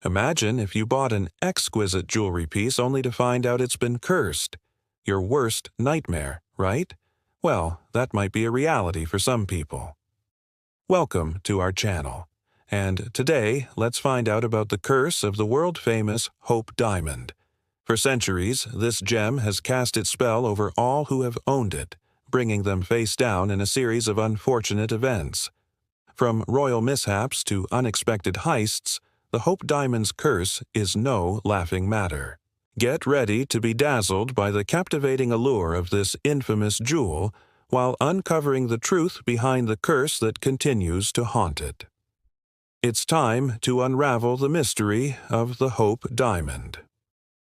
Imagine if you bought an exquisite jewelry piece only to find out it's been cursed. Your worst nightmare, right? Well, that might be a reality for some people. Welcome to our channel. And today, let's find out about the curse of the world-famous Hope Diamond. For centuries, this gem has cast its spell over all who have owned it, bringing them face down in a series of unfortunate events. From royal mishaps to unexpected heists, the Hope Diamond's curse is no laughing matter. Get ready to be dazzled by the captivating allure of this infamous jewel while uncovering the truth behind the curse that continues to haunt it. It's time to unravel the mystery of the Hope Diamond.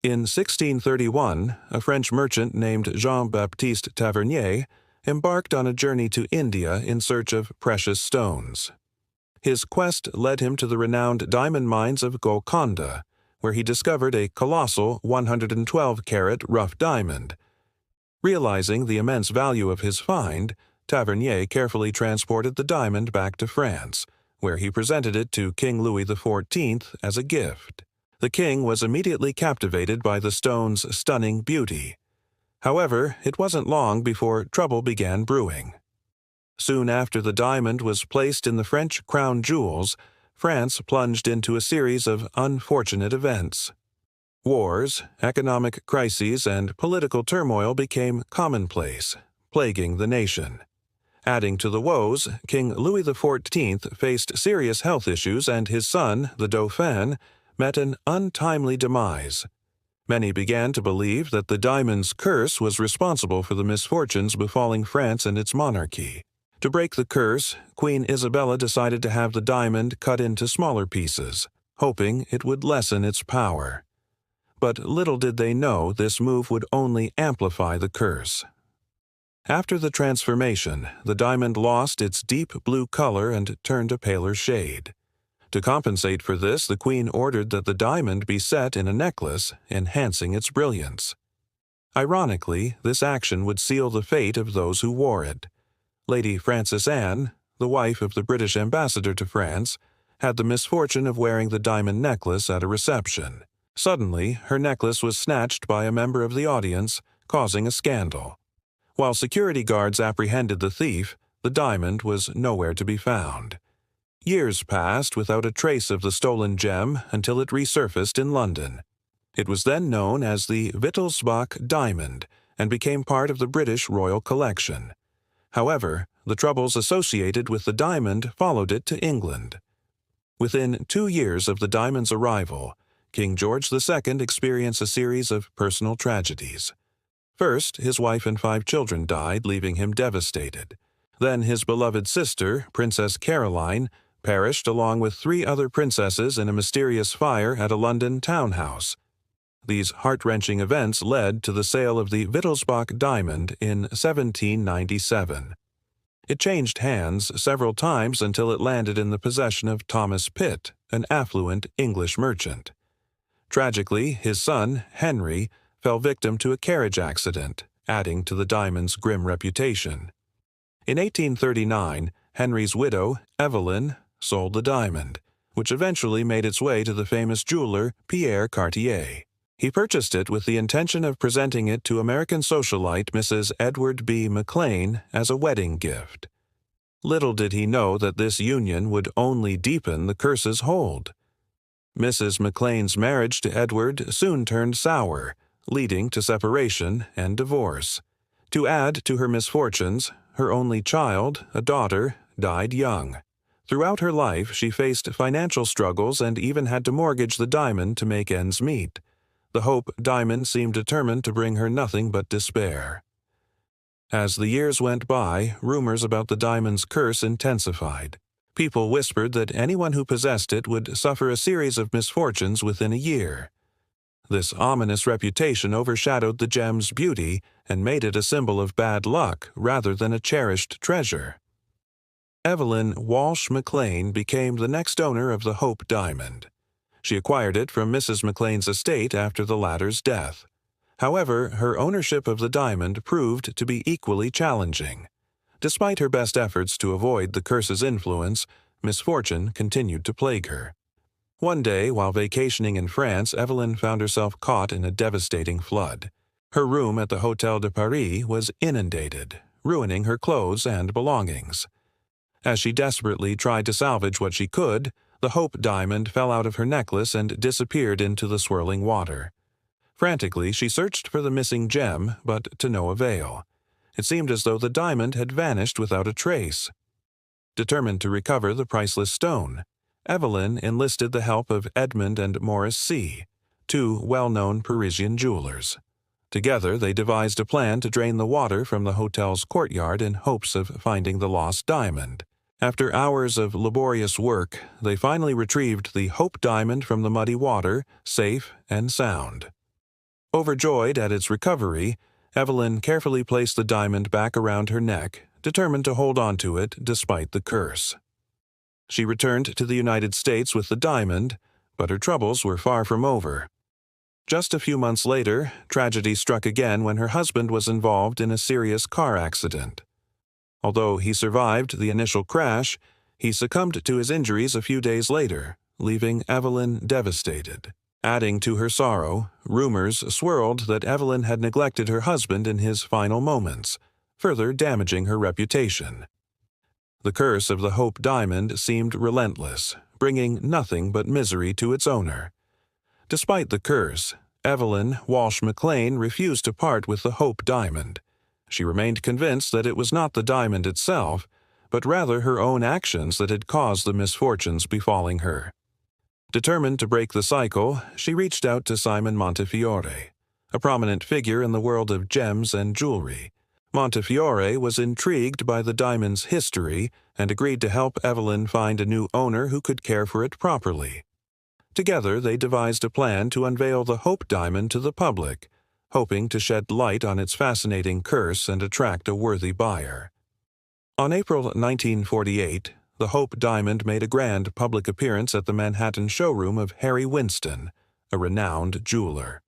In 1631, a French merchant named Jean-Baptiste Tavernier embarked on a journey to India in search of precious stones. His quest led him to the renowned diamond mines of Golconda, where he discovered a colossal 112-carat rough diamond. Realizing the immense value of his find, Tavernier carefully transported the diamond back to France, where he presented it to King Louis XIV as a gift. The king was immediately captivated by the stone's stunning beauty. However, it wasn't long before trouble began brewing. Soon after the diamond was placed in the French crown jewels, France plunged into a series of unfortunate events. Wars, economic crises, and political turmoil became commonplace, plaguing the nation. Adding to the woes, King Louis XIV faced serious health issues, and his son, the Dauphin, met an untimely demise. Many began to believe that the diamond's curse was responsible for the misfortunes befalling France and its monarchy. To break the curse, Queen Isabella decided to have the diamond cut into smaller pieces, hoping it would lessen its power. But little did they know this move would only amplify the curse. After the transformation, the diamond lost its deep blue color and turned a paler shade. To compensate for this, the queen ordered that the diamond be set in a necklace, enhancing its brilliance. Ironically, this action would seal the fate of those who wore it. Lady Frances Anne, the wife of the British ambassador to France, had the misfortune of wearing the diamond necklace at a reception. Suddenly, her necklace was snatched by a member of the audience, causing a scandal. While security guards apprehended the thief, the diamond was nowhere to be found. Years passed without a trace of the stolen gem until it resurfaced in London. It was then known as the Wittelsbach diamond and became part of the British royal collection. However, the troubles associated with the diamond followed it to England. Within 2 years of the diamond's arrival, King George II experienced a series of personal tragedies. First, his wife and 5 children died, leaving him devastated. Then his beloved sister, Princess Caroline, perished along with 3 other princesses in a mysterious fire at a London townhouse. These heart-wrenching events led to the sale of the Wittelsbach diamond in 1797. It changed hands several times until it landed in the possession of Thomas Pitt, an affluent English merchant. Tragically, his son, Henry, fell victim to a carriage accident, adding to the diamond's grim reputation. In 1839, Henry's widow, Evelyn, sold the diamond, which eventually made its way to the famous jeweler Pierre Cartier. He purchased it with the intention of presenting it to American socialite Mrs. Edward B. McLean as a wedding gift. Little did he know that this union would only deepen the curse's hold. Mrs. McLean's marriage to Edward soon turned sour, leading to separation and divorce. To add to her misfortunes, her only child, a daughter, died young. Throughout her life, she faced financial struggles and even had to mortgage the diamond to make ends meet. The Hope Diamond seemed determined to bring her nothing but despair. As the years went by, rumors about the diamond's curse intensified. People whispered that anyone who possessed it would suffer a series of misfortunes within a year. This ominous reputation overshadowed the gem's beauty and made it a symbol of bad luck rather than a cherished treasure. Evelyn Walsh McLean became the next owner of the Hope Diamond. She acquired it from Mrs. McLean's estate after the latter's death. However, her ownership of the diamond proved to be equally challenging. Despite her best efforts to avoid the curse's influence, misfortune continued to plague her. One day, while vacationing in France, Evelyn found herself caught in a devastating flood. Her room at the Hôtel de Paris was inundated, ruining her clothes and belongings. As she desperately tried to salvage what she could, the Hope diamond fell out of her necklace and disappeared into the swirling water. Frantically, she searched for the missing gem, but to no avail. It seemed as though the diamond had vanished without a trace. Determined to recover the priceless stone, Evelyn enlisted the help of Edmond and Maurice C., two well-known Parisian jewelers. Together, they devised a plan to drain the water from the hotel's courtyard in hopes of finding the lost diamond. After hours of laborious work, they finally retrieved the Hope diamond from the muddy water, safe and sound. Overjoyed at its recovery, Evelyn carefully placed the diamond back around her neck, determined to hold on to it despite the curse. She returned to the United States with the diamond, but her troubles were far from over. Just a few months later, tragedy struck again when her husband was involved in a serious car accident. Although he survived the initial crash, he succumbed to his injuries a few days later, leaving Evelyn devastated. Adding to her sorrow, rumors swirled that Evelyn had neglected her husband in his final moments, further damaging her reputation. The curse of the Hope diamond seemed relentless, bringing nothing but misery to its owner. Despite the curse, Evelyn Walsh McLean refused to part with the Hope diamond. She remained convinced that it was not the diamond itself, but rather her own actions that had caused the misfortunes befalling her. Determined to break the cycle, she reached out to Simon Montefiore, a prominent figure in the world of gems and jewelry. Montefiore was intrigued by the diamond's history and agreed to help Evelyn find a new owner who could care for it properly. Together, they devised a plan to unveil the Hope diamond to the public, hoping to shed light on its fascinating curse and attract a worthy buyer. On April 1948, the Hope diamond made a grand public appearance at the Manhattan showroom of Harry Winston, a renowned jeweler.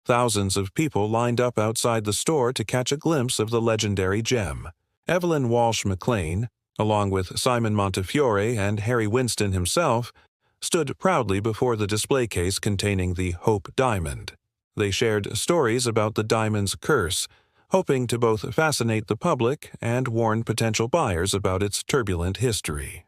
Thousands of people lined up outside the store to catch a glimpse of the legendary gem. Evelyn Walsh McLean, along with Simon Montefiore and Harry Winston himself, stood proudly before the display case containing the Hope diamond. They shared stories about the diamond's curse, hoping to both fascinate the public and warn potential buyers about its turbulent history.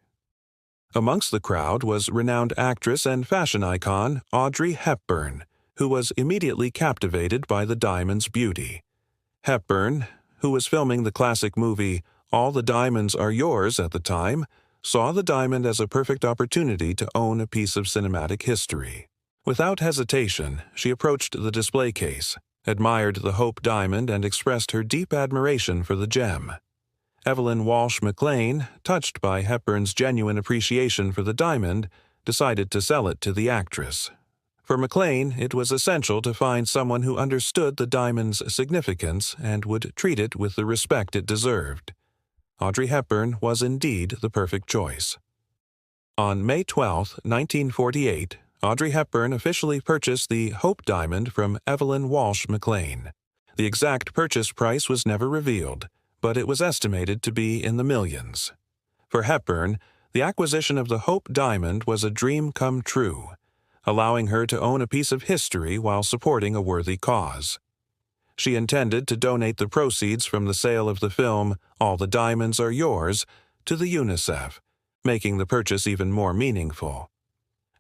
Amongst the crowd was renowned actress and fashion icon Audrey Hepburn, who was immediately captivated by the diamond's beauty. Hepburn, who was filming the classic movie All the Diamonds Are Yours at the time, saw the diamond as a perfect opportunity to own a piece of cinematic history. Without hesitation, she approached the display case, admired the Hope diamond, and expressed her deep admiration for the gem. Evelyn Walsh McLean, touched by Hepburn's genuine appreciation for the diamond, decided to sell it to the actress. For McLean, it was essential to find someone who understood the diamond's significance and would treat it with the respect it deserved. Audrey Hepburn was indeed the perfect choice. On May 12, 1948, Audrey Hepburn officially purchased the Hope diamond from Evelyn Walsh McLean. The exact purchase price was never revealed, but it was estimated to be in the millions. For Hepburn, the acquisition of the Hope diamond was a dream come true, allowing her to own a piece of history while supporting a worthy cause. She intended to donate the proceeds from the sale of the film All the Diamonds Are Yours to the UNICEF, making the purchase even more meaningful.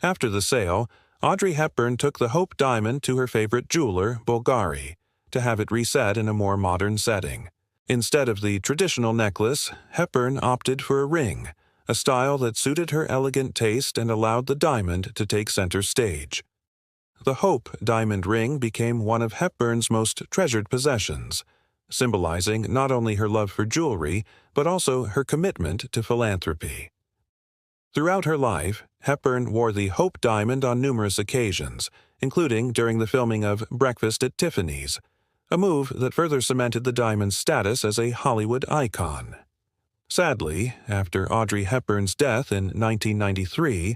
After the sale, Audrey Hepburn took the Hope diamond to her favorite jeweler, Bulgari, to have it reset in a more modern setting. Instead of the traditional necklace, Hepburn opted for a ring, a style that suited her elegant taste and allowed the diamond to take center stage. The Hope diamond ring became one of Hepburn's most treasured possessions, symbolizing not only her love for jewelry, but also her commitment to philanthropy. Throughout her life, Hepburn wore the Hope diamond on numerous occasions, including during the filming of Breakfast at Tiffany's, a move that further cemented the diamond's status as a Hollywood icon. Sadly, after Audrey Hepburn's death in 1993,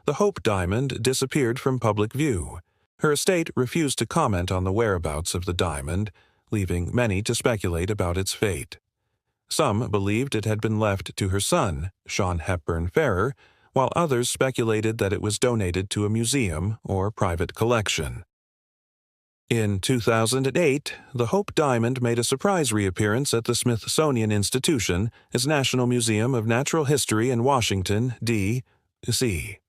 the Hope diamond disappeared from public view. Her estate refused to comment on the whereabouts of the diamond, leaving many to speculate about its fate. Some believed it had been left to her son, Sean Hepburn Ferrer, while others speculated that it was donated to a museum or private collection. In 2008, the Hope Diamond made a surprise reappearance at the Smithsonian Institution as National Museum of Natural History in Washington, D.C.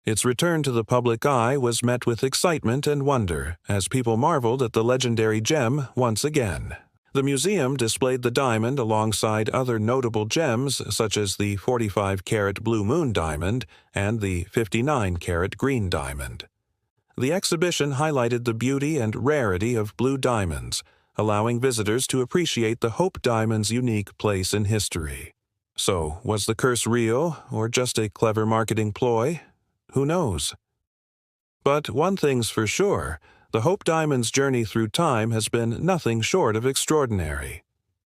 Its return to the public eye was met with excitement and wonder as people marveled at the legendary gem once again. The museum displayed the diamond alongside other notable gems such as the 45-carat Blue Moon diamond and the 59-carat green diamond. The exhibition highlighted the beauty and rarity of blue diamonds, allowing visitors to appreciate the Hope Diamond's unique place in history. So, was the curse real or just a clever marketing ploy? Who knows? But one thing's for sure, the Hope Diamond's journey through time has been nothing short of extraordinary.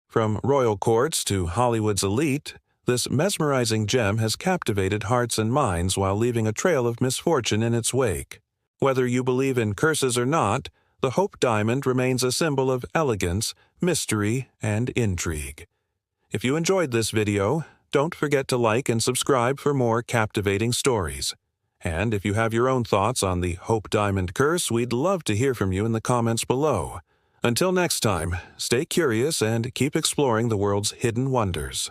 From royal courts to Hollywood's elite, this mesmerizing gem has captivated hearts and minds while leaving a trail of misfortune in its wake. Whether you believe in curses or not, the Hope Diamond remains a symbol of elegance, mystery, and intrigue. If you enjoyed this video, don't forget to like and subscribe for more captivating stories. And if you have your own thoughts on the Hope Diamond curse, we'd love to hear from you in the comments below. Until next time, stay curious and keep exploring the world's hidden wonders.